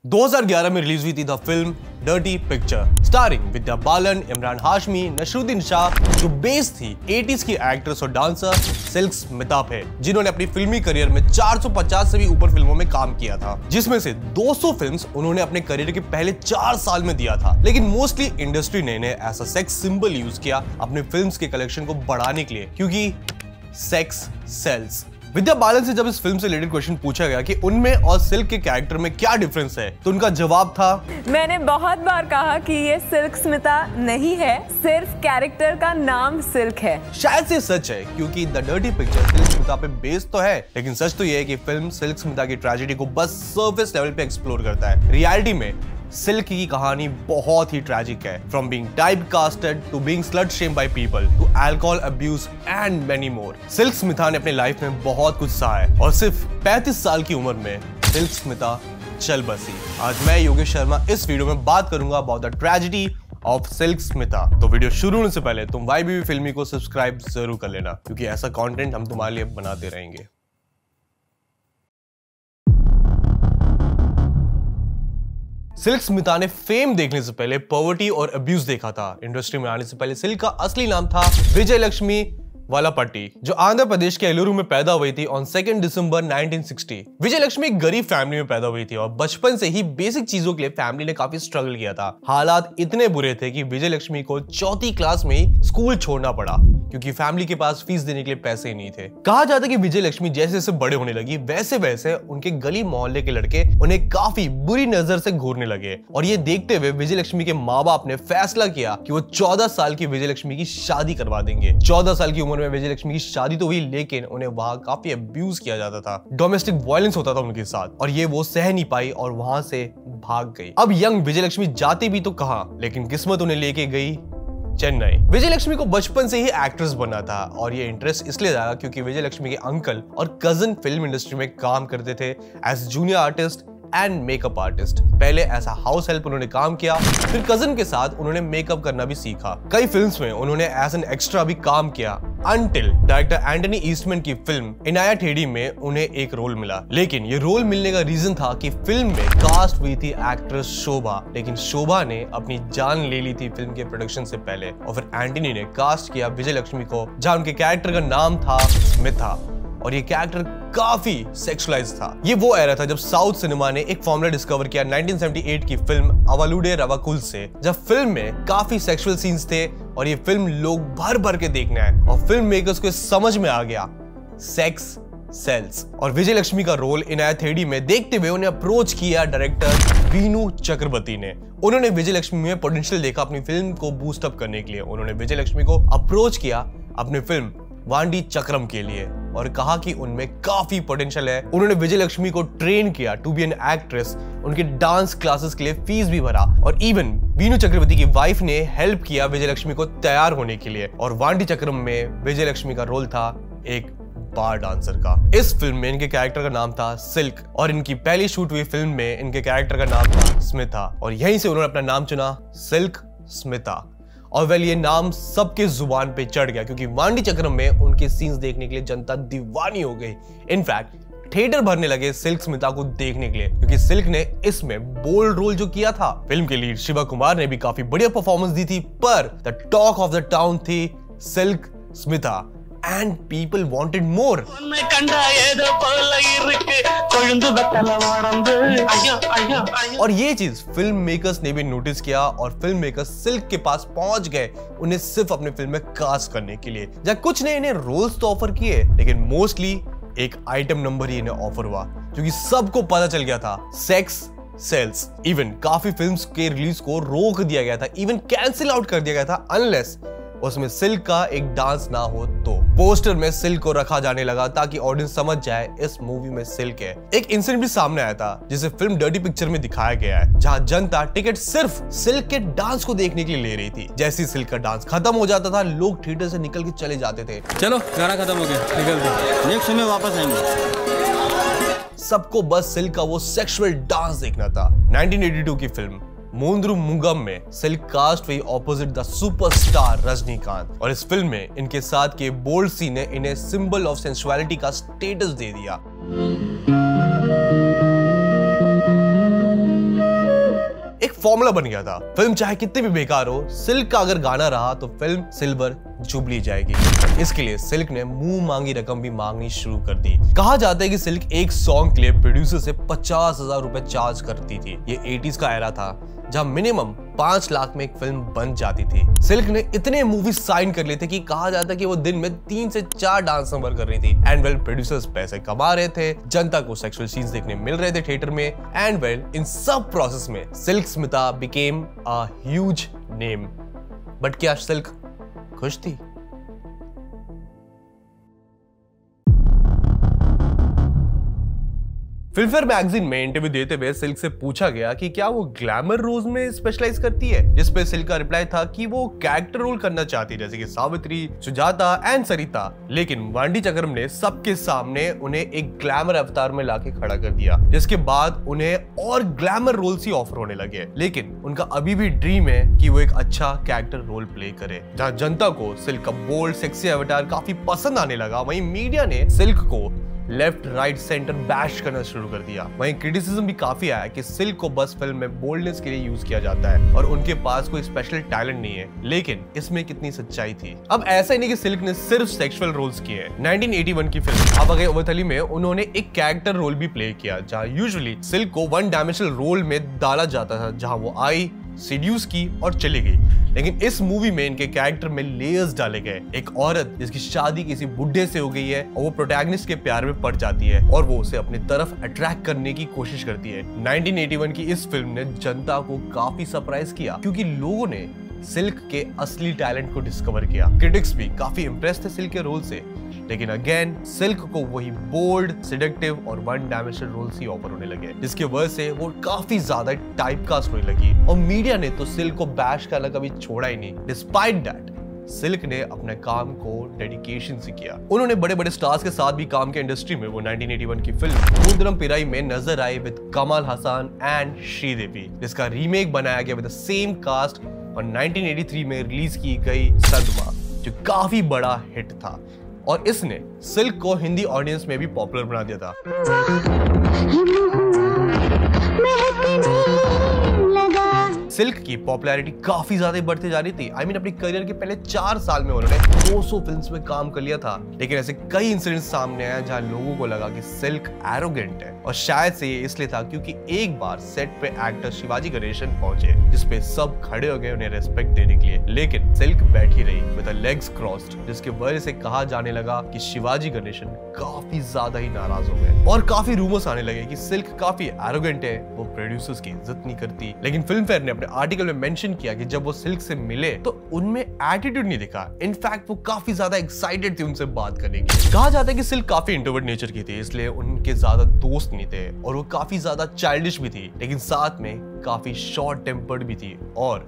2011 में रिलीज हुई थी the film dirty picture starring Vidya Balan, Imran Hashmi, Naseeruddin Shah, जो बेस्ड थी 80s की एक्ट्रेस और डांसर सिल्क स्मिता पे, जिन्होंने अपनी फिल्मी करियर में 450 से भी ऊपर फिल्मों में काम किया था, जिसमें से 200 फिल्म्स उन्होंने अपने करियर के पहले 4 साल में दिया था। लेकिन मोस्टली इंडस्ट्री ने इन्हें ऐसा सेक्स सिंबल यूज किया अपने फिल्म्स के कलेक्शन को बढ़ाने के लिए, क्योंकि सेक्स सेल्स। विद्या बालन से जब इस फिल्म से रिलेटेड क्वेश्चन पूछा गया कि उनमें और सिल्क के कैरेक्टर में क्या डिफरेंस है, तो उनका जवाब था, मैंने बहुत बार कहा कि ये सिल्क स्मिता नहीं है, सिर्फ कैरेक्टर का नाम सिल्क है। शायद से सच है, क्योंकि the dirty picture silk Smita पे बेस्ड तो है, लेकिन सच तो ये है कि फिल्म सिल्क स्मिता की ट्रेजेडी को बस सरफेस लेवल पे एक्सप्लोर करता है। रियलिटी में सिल्क की कहानी बहुत ही ट्रैजिक है, from being typecasted to being slut shamed by people to alcohol abuse and many more. Silk Smitha ने अपने लाइफ में बहुत कुछ सहा है और सिर्फ 35 साल की उम्र में सिल्क स्मिता चल बसी। आज मैं योगेश शर्मा इस वीडियो में बात करूंगा about the tragedy of silk Smita. तो वीडियो शुरू होने से पहले तुम YBB फिल्मी को सब्सक्राइब जरूर कर लेना, क्योंकि ऐसा कंटेंट हम तुम्हारे लिए बनाते रहेंगे। सिल्क स्मिता ने फेम देखने से पहले पॉवर्टी और अब्यूज देखा था। इंडस्ट्री में आने से पहले सिल्क का असली नाम था विजय लक्ष्मी वालापट्टी, जो आंध्र प्रदेश के एलुरु में पैदा हुई थी ऑन 2 दिसंबर 1960। विजय लक्ष्मी एक गरीब फैमिली में पैदा हुई थी और बचपन से ही बेसिक चीजों के लिए फैमिली ने काफी स्ट्रगल किया था। हालात इतने बुरे थे कि विजय लक्ष्मी को 4th क्लास में ही स्कूल छोड़ना पड़ा, क्योंकि फैमिली के पास फीस देने के लिए पैसे नहीं थे। कहा जाता है कि विजय लक्ष्मी जैसे जैसे बड़े होने लगी, वैसे वैसे उनके गली मोहल्ले के लड़के उन्हें काफी बुरी नजर से घूरने लगे, और ये देखते हुए विजय लक्ष्मी के माँ बाप ने फैसला किया कि वो 14 साल की विजय लक्ष्मी की शादी करवा देंगे। 14 साल की उम्र में विजय लक्ष्मी की शादी तो हुई, लेकिन उन्हें वहां काफी अब्यूज किया जाता था, डोमेस्टिक वायलेंस होता था उनके साथ, और ये वो सह नहीं पाई और वहां से भाग गई। अब यंग विजय लक्ष्मी जाती भी तो कहां, लेकिन किस्मत उन्हें लेके गई चेन्नई। विजय लक्ष्मी को बचपन से ही एक्ट्रेस बनना था, और ये इंटरेस्ट इसलिए जागा क्योंकि विजय लक्ष्मी के अंकल और कजन फिल्म इंडस्ट्री में काम करते थे as junior artist and makeup artist. पहले ऐसा हाउस हेल्प उन्होंने काम किया, फिर कजन के साथ उन्होंने मेकअप करना भी सीखा। कई फिल्म्स में उन्होंने एज एन एक्स्ट्रा भी काम किया, अंटिल डायरेक्टर एंटनी ईस्टमैन की फिल्म इनाया टेडी में उन्हें एक रोल मिला। लेकिन ये रोल मिलने का रीजन था कि फिल्म में कास्ट हुई थी एक्ट्रेस शोभा, लेकिन शोभा ने अपनी जान ले ली थी फिल्म के प्रोडक्शन से पहले, और फिर एंटनी ने कास्ट किया विजय लक्ष्मी को, जहां उनके कैरेक्टर का नाम था स्मिता, और ये कैरेक्टर काफी सेक्सुअलाइज था। ये वो एरा था जब साउथ सिनेमा ने एक फॉर्मूला डिस्कवर किया 1978 की फिल्म अवालुडे रवाकुल से, जब फिल्म में काफी सेक्सुअल सीन्स थे, और ये फिल्म लोग भर भर के देखने आए, और फिल्म मेकर्स को समझ में आ गया सेक्स सेल्स। और विजय लक्ष्मी का रोल इनाया थेडी में देखते हुए उन्हें अप्रोच किया डायरेक्टर वीनू चक्रवर्ती ने। उन्होंने विजय लक्ष्मी में पोटेंशियल देखा अपनी फिल्म को बूस्ट अप करने के लिए। उन्होंने विजय लक्ष्मी को अप्रोच किया अपनी फिल्म वांडी चक्रम के लिए और कहा कि उनमें काफी पोटेंशियल है। उन्होंने विजय लक्ष्मी को ट्रेन किया टू बी एन एक्ट्रेस, उनके डांस क्लासेस के लिए फीस भी भरा, और इवन वीनू चक्रवर्ती की वाइफ ने हेल्प किया विजय लक्ष्मी को तैयार होने के लिए। और वांडी चक्रम में विजय लक्ष्मी का रोल था एक बार डांसर का। इस फिल्म में इनके कैरेक्टर का नाम था सिल्क, और इनकी पहली शूट हुई फिल्म में इनके कैरेक्टर का नाम था स्मिता, और यहीं से उन्होंने अपना नाम चुना सिल्क स्मिता। और वेल ये नाम सबके जुबान पे चढ़ गया, क्योंकि वांडी चक्रम में उनके सीन्स देखने के लिए जनता दीवानी हो गई। इनफैक्ट थिएटर भरने लगे सिल्क स्मिता को देखने के लिए, क्योंकि सिल्क ने इसमें बोल्ड रोल जो किया था। फिल्म के लीड शिवा कुमार ने भी काफी बढ़िया परफॉर्मेंस दी थी, पर the talk of the town थी Silk Smitha and people wanted more. और ये चीज फिल्म मेकर्स ने भी नोटिस किया, और फिल्म मेकर्स सिल्क के पास पहुंच गए उन्हें सिर्फ अपने फिल्म में कास्ट करने के लिए, जहां कुछ ने इन्हें रोल्स तो ऑफर किए, लेकिन मोस्टली एक आइटम नंबर ही इन्हें ऑफर हुआ, क्योंकि सबको पता चल गया था सेक्स सेल्स। इवन काफी फिल्म्स के रिलीज को रोक दिया गया था, इवन कैंसिल आउट कर दिया गया था, अनलेस उसमें सिल्क का एक डांस ना हो तो। पोस्टर में सिल्क को रखा जाने लगा ताकि ऑडियंस समझ जाए इस मूवी में सिल्क है। एक इंसिडेंट भी सामने आया था जिसे फिल्म डर्टी पिक्चर में दिखाया गया है, जहां जनता टिकट सिर्फ सिल्क के डांस को देखने के लिए ले रही थी। जैसे ही सिल्क का डांस खत्म हो जाता था, लोग थिएटर से निकल के चले जाते थे। चलो गाना खत्म हो गया, निकलते, नेक्स्ट शो में वापस आएंगे। सबको बस सिल्क का वो सेक्सुअल डांस देखना था। 1982 की फिल्म मोंद्रू मुंगम में सिल्क कास्ट हुई ऑपोजिट द सुपरस्टार रजनीकांत, और इस फिल्म में इनके साथ के बोल्ड सीन ने इन्हें सिंबल ऑफ सेंसुअलिटी का स्टेटस दे दिया। फॉर्मूला बन गया था। फिल्म चाहे कितनी भी बेकार हो, सिल्क का अगर गाना रहा तो फिल्म सिल्वर जुबली जाएगी। इसके लिए सिल्क ने मुंह मांगी रकम भी मांगनी शुरू कर दी। कहा जाता है कि सिल्क एक सॉन्ग के लिए प्रोड्यूसर से 50,000 रुपए चार्ज करती थी। ये 80s का एरा था जहां मिनिमम 5 लाख में एक फिल्म बन जाती थी। सिल्क ने इतने मूवी साइन कर लिए थे कि कहा जाता है कि वो दिन में 3 से 4 डांस नंबर कर रही थी। एंड वेल प्रोड्यूसर्स पैसे कमा रहे थे, जनता को सेक्सुअल सीन्स देखने मिल रहे थे थिएटर में। एंड वेल इन सब प्रोसेस में silk Smita became a huge name. But क्या सिल्क खुश थी? फिल्मफेयर मैगजीन में इंटरव्यू देते हुए सिल्क से पूछा गया कि क्या वो ग्लैमर रोल्स में स्पेशलाइज करती है, जिस पे सिल्क का रिप्लाई था कि वो कैरेक्टर रोल करना चाहती है, जैसे कि सावित्री, सुजाता एंड सरिता। लेकिन वांडी चक्रम ने सबके सामने उन्हें एक ग्लैमर अवतार में लाके खड़ा कर दिया, जिसके बाद उन्हें और ग्लैमर रोल्स ही ऑफर होने लगे। लेकिन उनका अभी भी ड्रीम है कि वो एक अच्छा कैरेक्टर रोल प्ले करे। जहां जनता को सिल्क का बोल्ड सेक्सी अवतार काफी पसंद आने लगा, वहीं मीडिया ने सिल्क को लेफ्ट राइट सेंटर बैश करना शुरू कर दिया। वहीं क्रिटिसिज्म भी काफी आया कि सिल्क को बस फिल्म में बोल्डनेस के लिए यूज किया जाता है और उनके पास कोई स्पेशल टैलेंट नहीं है। लेकिन इसमें कितनी सच्चाई थी? अब ऐसा ही नहीं कि सिल्क ने सिर्फ सेक्सुअल रोल्स किए। 1981 की फिल्म आवा गए ओवथली में उन्होंने एक कैरेक्टर रोल भी प्ले किया, जहां यूजुअली सिल्क को वन डायमेंशनल रोल में डाला जाता था, जहां वो आई, सीड्यूस की और चली गई। लेकिन इस मूवी में इनके कैरेक्टर में लेयर्स डाले गए। एक औरत जिसकी शादी किसी बुड्ढे से हो गई है और वो प्रोटैगनिस्ट के प्यार में पड़ जाती है और वो उसे अपनी तरफ अट्रैक्ट करने की कोशिश करती है। 1981 की इस फिल्म ने जनता को काफी सरप्राइज किया, क्योंकि लोगों ने सिल्क के असली टैलेंट को डिस्कवर किया। क्रिटिक्स भी काफी इंप्रेस थे सिल्क के रोल से। लेकिन अगेन सिल्क को वही बोल्ड, सेडक्टिव और वन डायमेंशनल रोल्स ही ऑफर होने लगे, जिसकी वजह से वो काफी ज्यादा टाइपकास्ट होने लगी। और मीडिया ने तो सिल्क को बैश करना कभी छोड़ा ही नहीं। डिस्पाइट दैट सिल्क ने अपने काम को डेडिकेशन से किया। उन्होंने बड़े बड़े स्टार्स के साथ भी काम किया इंडस्ट्री में। वो 1981 की फिल्म पूंदरम पिराई में नजर आई विद कमल हसन एंड श्रीदेवी, जिसका रीमेक बनाया गया विद द सेम कास्ट और 1983 में रिलीज की गई सदमा, जो काफी बड़ा हिट था और इसने सिल्क को हिंदी ऑडियंस में भी पॉपुलर बना दिया था। सिल्क की पॉपुलैरिटी काफी ज्यादा बढ़ती जा रही थी। I mean, अपनी करियर के पहले 4 साल में उन्होंने 200 फिल्म्स में काम कर लिया था। लेकिन ऐसे कई इंसिडेंट्स सामने आए जहां लोगों को लगा कि सिल्क एरोगेंट है, और शायद से ये इसलिए था क्योंकि एक बार सेट पे एक्टर शिवाजी गणेशन पहुंचे, जिसपे सब खड़े हो गए उन्हें रेस्पेक्ट देने के लिए। लेकिन सिल्क बैठी रही विद लेग्स क्रॉस्ड, जिसकी वजह से कहा जाने लगा कि शिवाजी गणेशन काफी ज्यादा ही नाराज हो गए और काफी रूमर्स आने लगे कि सिल्क काफी एरोगेंट है, वो प्रोड्यूसर्स की इज्जत नहीं करती। लेकिन फिल्म फेयर ने अपने आर्टिकल में मेंशन किया कि जब वो सिल्क से मिले तो उनमें एटीट्यूड नहीं दिखा। इनफैक्ट वो काफी ज्यादा एक्साइटेड थी उनसे बात करने की। कहा जाता है कि सिल्क काफी इंट्रोवर्ट नेचर की थी, इसलिए उनके ज्यादा दोस्त नहीं थे और वो काफी ज्यादा चाइल्डिश भी थी, लेकिन साथ में काफी शॉर्ट टेम्पर्ड भी थी और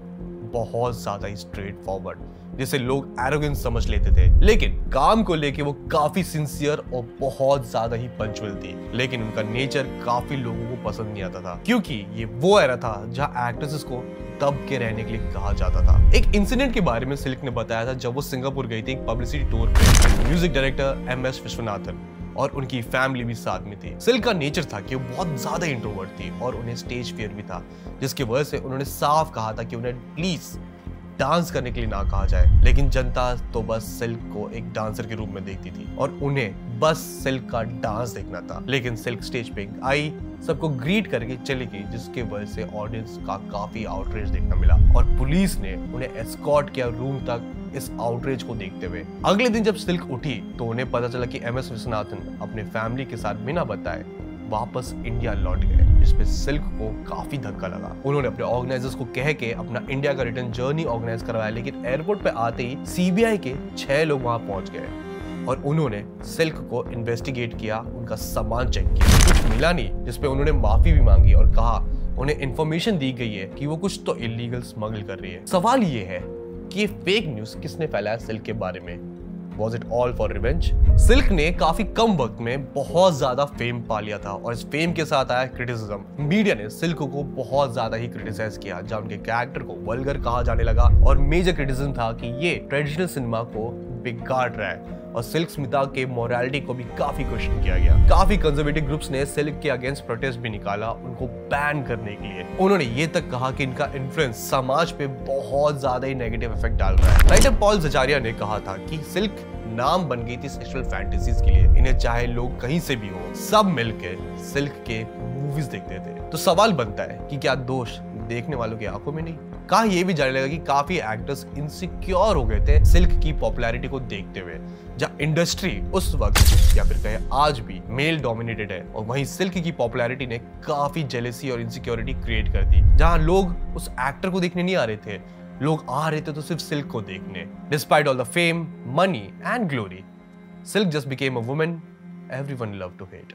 बहुत ज्यादा ही स्ट्रेट फॉरवर्ड, जिसे लोग एरोगेंस समझ लेते थे। लेकिन काम को लेके वो काफी सिंसियर और बहुत ज्यादा ही पंचुअल थी। लेकिन उनका नेचर काफी लोगों को पसंद नहीं आता था, क्योंकि ये वो एरा था जहां एक्ट्रेसेस को दब के रहने के लिए कहा जाता था। एक इंसिडेंट के बारे में सिल्क ने बताया था जब वो सिंगापुर गई थी एक पब्लिसिटी टूर पे। म्यूजिक डायरेक्टर MS विश्वनाथन और उनकी फैमिली भी साथ में थी। सिल्क का नेचर था कि वो बहुत ज्यादा इंट्रोवर्ट थी और उन्हें स्टेज फियर भी था, जिसकी वजह से उन्होंने साफ कहा था कि उन्हें प्लीज डांस करने के लिए ना कहा जाए। लेकिन जनता तो बस सिल्क को एक डांसर के रूप में देखती थी और उन्हें बस सिल्क का डांस देखना था। लेकिन सिल्क स्टेज पे आई, सबको ग्रीट करके चली गई, जिसके वजह से ऑडियंस का काफी आउटरीच देखना मिला और पुलिस ने उन्हें एस्कॉर्ट किया रूम तक इस आउटरीच को देखते हुए। अगले दिन जब सिल्क उठी तो उन्हें पता चला कि MS विश्वनाथन अपने फैमिली के साथ बिना बताए वापस इंडिया लौट गए, जिसपे सिल्क को काफी धक्का लगा। उन्होंने अपने ऑर्गेनाइजर्स को कह के अपना इंडिया का रिटर्न जर्नी ऑर्गेनाइज करवाया, लेकिन एयरपोर्ट पे आते ही CBI के 6 लोग वहां पहुंच गए और उन्होंने सिल्क को इन्वेस्टिगेट किया, उनका सामान चेक किया। कुछ मिला नहीं, जिसपे उन्होंने माफी भी मांगी और कहा उन्हें इन्फॉर्मेशन दी गई है कि वो कुछ तो इलीगल स्मगल कर रही है। सवाल ये है कि ये फेक न्यूज किसने फैलाया सिल्क के बारे में? Was it all for revenge? Silk ने काफी कम वक्त में बहुत ज्यादा फेम पा लिया था और इस फेम के साथ आया क्रिटिसिज्म। मीडिया ने सिल्क को बहुत ज्यादा ही क्रिटिसाइज किया, जहां उनके कैरेक्टर को वल्गर कहा जाने लगा और मेजर क्रिटिसिज्म था कि ये ट्रेडिशनल सिनेमा को बिगाड़ रहा है और सिल्क स्मिता के मोरालिटी को भी काफी क्वेश्चन किया गया। काफी कंजर्वेटिव ग्रुप्स ने सिल्क के अगेंस्ट प्रोटेस्ट भी निकाला उनको बैन करने के लिए। उन्होंने ये तक कहा कि इनका इन्फ्लुएंस समाज पे बहुत ज्यादा ही नेगेटिव इफेक्ट डाल रहा है। राइटर पॉल ज़चारिया ने कहा था कि सिल्क नाम बन गई थी सेक्सुअल फैंटेसीज के लिए। इन्हें चाहे लोग कहीं से भी हो, सब मिलकर सिल्क के मूवीज देखते थे। तो सवाल बनता है कि क्या दोष देखने वालों की आंखों में नहीं? कहा यह भी जाने लगा कि काफी एक्टर्स इनसिक्योर हो गए थे सिल्क की पॉपुलैरिटी को देखते हुए। जहाँ इंडस्ट्री उस वक्त या फिर कहे आज भी मेल डोमिनेटेड है, और वहीं सिल्क की पॉपुलैरिटी ने काफी जेलेसी और इनसिक्योरिटी क्रिएट कर दी। जहाँ लोग उस एक्टर को देखने नहीं आ रहे थे, लोग आ रहे थे तो सिर्फ सिल्क को देखने। Despite all the fame, money and glory, Silk just became a woman everyone love to hate.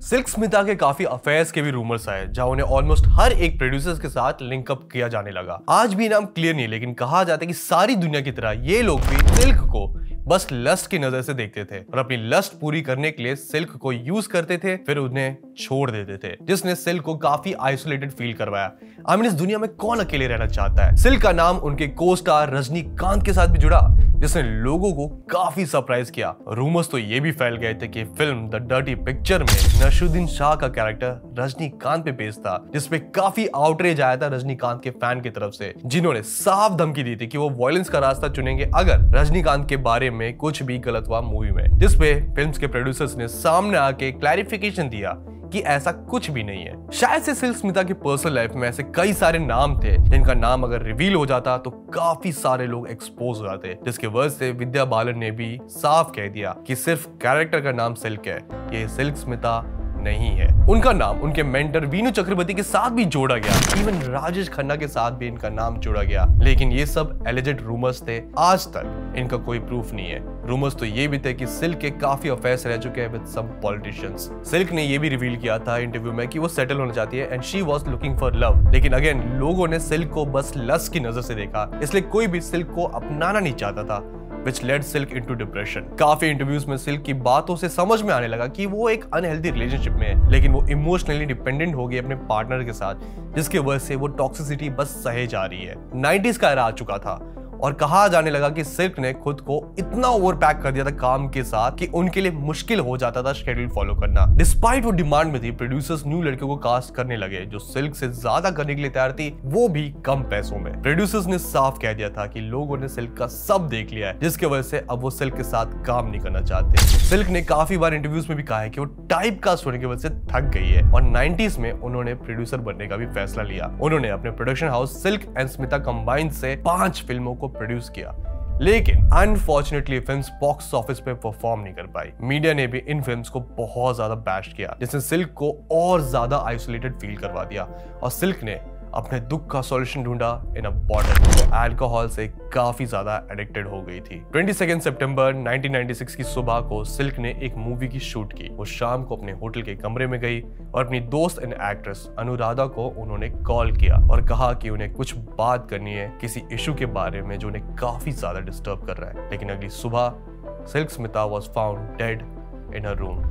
Silk Smitha के काफी अफेयर्स के भी रूमर्स आए, जहां उन्हें ऑलमोस्ट हर एक प्रोड्यूसर्स के साथ लिंकअप किया जाने लगा। आज भी नाम क्लियर नहीं, लेकिन कहा जाता है कि सारी दुनिया की तरह ये लोग भी सिल्क को बस लस्ट की नजर से देखते थे और अपनी लस्ट पूरी करने के लिए सिल्क को यूज करते थे, फिर उन्हें छोड़ देते थे, जिसने सिल्क को काफी आइसोलेटेड फील करवाया। आई मीन इस दुनिया में कौन अकेले रहना चाहता है। सिल्क का नाम उनके को स्टार रजनीकांत के साथ भी जुड़ा, जिसने लोगों को काफी सरप्राइज किया। रूमर्स तो ये भी फैल गए थे कि फिल्म द डर्टी पिक्चर में नसरुद्दीन शाह का कैरेक्टर रजनीकांत पे बेस्ड था, जिसपे काफी आउटरेज आया था रजनीकांत के फैन की तरफ से, जिन्होंने साफ धमकी दी थी कि वो वायलेंस का रास्ता चुनेंगे अगर रजनीकांत के बारे में कुछ भी गलत हुआ मूवी में। जिसपे फिल्म्स के प्रोड्यूसर्स ने सामने आके क्लैरिफिकेशन दिया कि ऐसा कुछ भी नहीं है। शायद से सिल्क स्मिता की पर्सनल लाइफ में ऐसे कई सारे नाम थे जिनका नाम अगर रिवील हो जाता तो काफी सारे लोग एक्सपोज हो जाते, जिसके वजह से विद्या बालन ने भी साफ कह दिया कि सिर्फ कैरेक्टर का नाम सिल्क है, ये सिल्क स्मिता नहीं है। उनका नाम उनके मेंटर वीनू चक्रवर्ती के साथ भी जोड़ा गया, इवन राजेश खन्ना के साथ भी इनका नाम जोड़ा गया, लेकिन ये सब एलिजेड रूमर्स थे। आज तक इनका कोई प्रूफ नहीं है। रूमर्स तो ये भी थे कि सिल्क के काफी अफेयर्स रह चुके हैं विद सम पॉलिटिशियंस। सिल्क ने ये भी रिवील किया था इंटरव्यू में कि वो सेटल होना चाहती है and she was looking for love, लेकिन अगेन लोगों ने सिल्क को बस लस्ट की नजर से देखा, इसलिए कोई भी सिल्क को अपनाना नहीं चाहता था, which led Silk into depression। काफी इंटरव्यूज में सिल्क की बातों से समझ में आने लगा कि वो एक अनहेल्दी रिलेशनशिप में है, लेकिन वो इमोशनली डिपेंडेंट हो गई अपने पार्टनर के साथ, जिसके वजह से वो टॉक्सिसिटी बस सहे जा रही है। 90s का एरा आ चुका था और कहा जाने लगा कि सिल्क ने खुद को इतना ओवर पैक कर दिया था काम के साथ कि उनके लिए मुश्किल हो जाता था शेड्यूल फॉलो करना। डिस्पाइट वो डिमांड में थी, प्रोड्यूसर्स न्यू लड़कियों को कास्ट करने लगे जो सिल्क से ज्यादा करने के लिए तैयार थी, वो भी कम पैसों में। प्रोड्यूसर्स ने साफ कह दिया था कि लोगों ने सिल्क का सब देख लिया है, जिसकी वजह से अब वो सिल्क के साथ काम नहीं करना चाहते। सिल्क ने काफी बार इंटरव्यूज में भी कहा है कि वो टाइप कास्ट होने की वजह से थक गई है और 90s में उन्होंने प्रोड्यूसर बनने का भी फैसला लिया। उन्होंने अपने production house silk and Smita combine से 5 फिल्मों को प्रोड्यूस किया, लेकिन अनफॉर्चुनेटली फिल्म्स बॉक्स ऑफिस पे परफॉर्म नहीं कर पाई। मीडिया ने भी इन फिल्म्स को बहुत ज्यादा बैश किया, जिसने सिल्क को और ज्यादा आइसोलेटेड फील करवा दिया और सिल्क ने अपने दुख का सॉल्यूशन ढूंढा इन अ बॉटल। वो अल्कोहल से काफी ज्यादा एडिक्टेड हो गई थी। 22 सितंबर 1996 की सुबह को सिल्क ने एक मूवी की शूट की। वो शाम को अपने होटल के कमरे में गई और अपनी दोस्त एंड एक्ट्रेस अनुराधा को उन्होंने कॉल किया और कहा कि उन्हें कुछ बात करनी है किसी इशू के बारे में जो उन्हें काफी ज्यादा डिस्टर्ब कर रहा है। लेकिन अगली सुबह silk Smita was found dead in her room.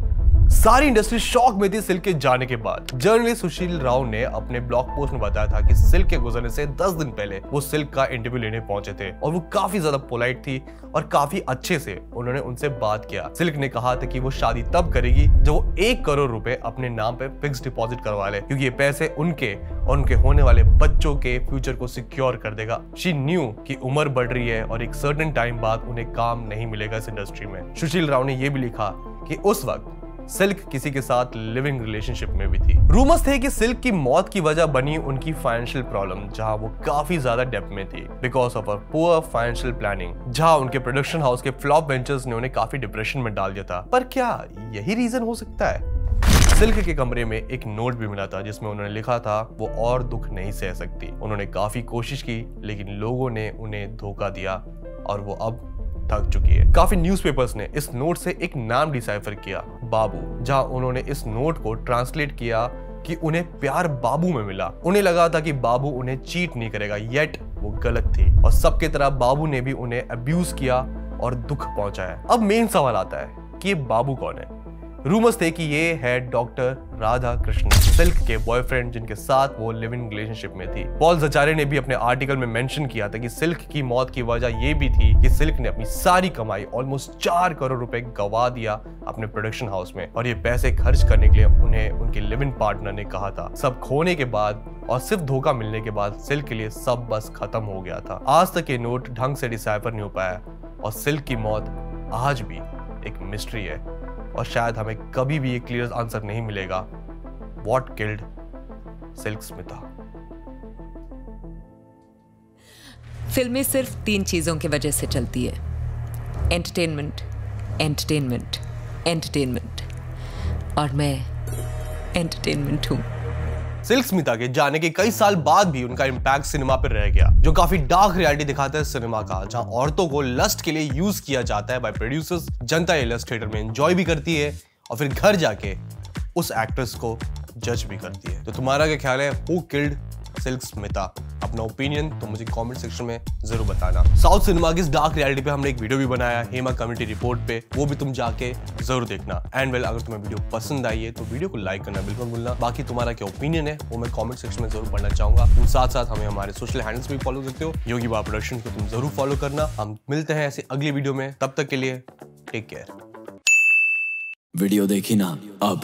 सारी इंडस्ट्री शॉक में थी सिल्क के जाने के बाद। जर्नलिस्ट सुशील राव ने अपने ब्लॉग पोस्ट में बताया था कि सिल्क के गुजरने से 10 दिन पहले वो सिल्क का इंटरव्यू लेने पहुंचे थे और वो काफी ज्यादा पोलाइट थी और काफी अच्छे से उन्होंने उनसे बात किया। सिल्क ने कहा था कि वो शादी तब करेगी जब वो 1 करोड़ रुपए अपने नाम पे फिक्स डिपॉजिट करवा ले, क्योंकि ये पैसे उनके और उनके होने वाले बच्चों के फ्यूचर को सिक्योर कर देगा। शी न्यू कि उम्र बढ़ रही है और एक सर्टेन टाइम बाद उन्हें काम नहीं मिलेगा इस इंडस्ट्री में। सुशील राव ने यह भी लिखा कि उस वक्त सिल्क किसी के साथ लिविंग रिलेशनशिप में भी थी। रूमर्स थे कि सिल्क की मौत की वजह बनी उनकी फाइनेंशियल प्रॉब्लम, जहां वो काफी ज्यादा डेब्ट में थी because of a poor financial planning, जहां उनके प्रोडक्शन हाउस के फ्लॉप वेंचर्स ने उन्हें काफी डिप्रेशन में डाल दिया था। पर क्या यही रीजन हो सकता है? सिल्क के कमरे में एक नोट भी मिला था जिसमें उन्होंने लिखा था वो और दुख नहीं सह सकती। उन्होंने काफी कोशिश की लेकिन लोगों ने उन्हें धोखा दिया और वो अब थक चुकी है। काफी न्यूज़पेपर्स ने इस नोट से एक नाम डिसाइफर किया, बाबू, जहां उन्होंने इस नोट को ट्रांसलेट किया कि उन्हें प्यार बाबू में मिला। उन्हें लगा था कि बाबू उन्हें चीट नहीं करेगा, येट वो गलत थी और सबके तरह बाबू ने भी उन्हें अब्यूज किया और दुख पहुंचाया। अब मेन सवाल आता है कि ये बाबू कौन है? रूमर्स थे कि ये है डॉक्टर राधा कृष्ण, सिल्क के बॉयफ्रेंड जिनके साथ वो लिव इन रिलेशनशिप में थी। पॉल ज़चारे ने भी अपने आर्टिकल में मेंशन किया था कि सिल्क की मौत की वजह ये भी थी कि सिल्क ने अपनी सारी कमाई ऑलमोस्ट 4 करोड़ रुपए गवा दिया अपने प्रोडक्शन हाउस में, और ये पैसे खर्च करने के लिए उन्हें उनके लिव इन पार्टनर ने कहा था। सब खोने के बाद और सिर्फ धोखा मिलने के बाद सिल्क के लिए सब बस खत्म हो गया था। आज तक ये नोट ढंग से डिसाइफर नहीं हो पाया और सिल्क की मौत आज भी एक मिस्ट्री है और शायद हमें कभी भी एक क्लियर आंसर नहीं मिलेगा। What killed silk Smita? फिल्में सिर्फ 3 चीजों की वजह से चलती है, एंटरटेनमेंट, एंटरटेनमेंट, एंटरटेनमेंट, और मैं एंटरटेनमेंट हूं। सिल्क स्मिता के जाने के कई साल बाद भी उनका इम्पैक्ट सिनेमा पर रह गया, जो काफी डार्क रियलिटी दिखाता है सिनेमा का, जहां औरतों को लस्ट के लिए यूज किया जाता है बाय प्रोड्यूसर्स। जनता ये लस्ट थिएटर में एंजॉय भी करती है और फिर घर जाके उस एक्ट्रेस को जज भी करती है। तो तुम्हारा क्या ख्याल है, हु किल्ड सिल्क स्मिता? अपना ओपिनियन तो मुझे कमेंट सेक्शन में जरूर बताना। साउथ सिनेमा की इस डार्क रियलिटी पे हमने एक वीडियो भी बनाया हेमा कम्युनिटी रिपोर्ट पे, वो भी तुम जाके जरूर देखना। एंड वेल, अगर तुम्हें वीडियो पसंद आई है तो वीडियो को लाइक करना बिल्कुल भूलना। बाकी तुम्हारा क्या ओपिनियन है वो मैं कमेंट सेक्शन में जरूर पढ़ना चाहूंगा। तुम साथ साथ हमें हमारे सोशल हैंडल्स भी फॉलो करते हो, योगी बाबा प्रोडक्शन को तुम जरूर फॉलो करना। हम मिलते हैं ऐसे अगली वीडियो में, तब तक के लिए टेक केयर। वीडियो देखी ना अब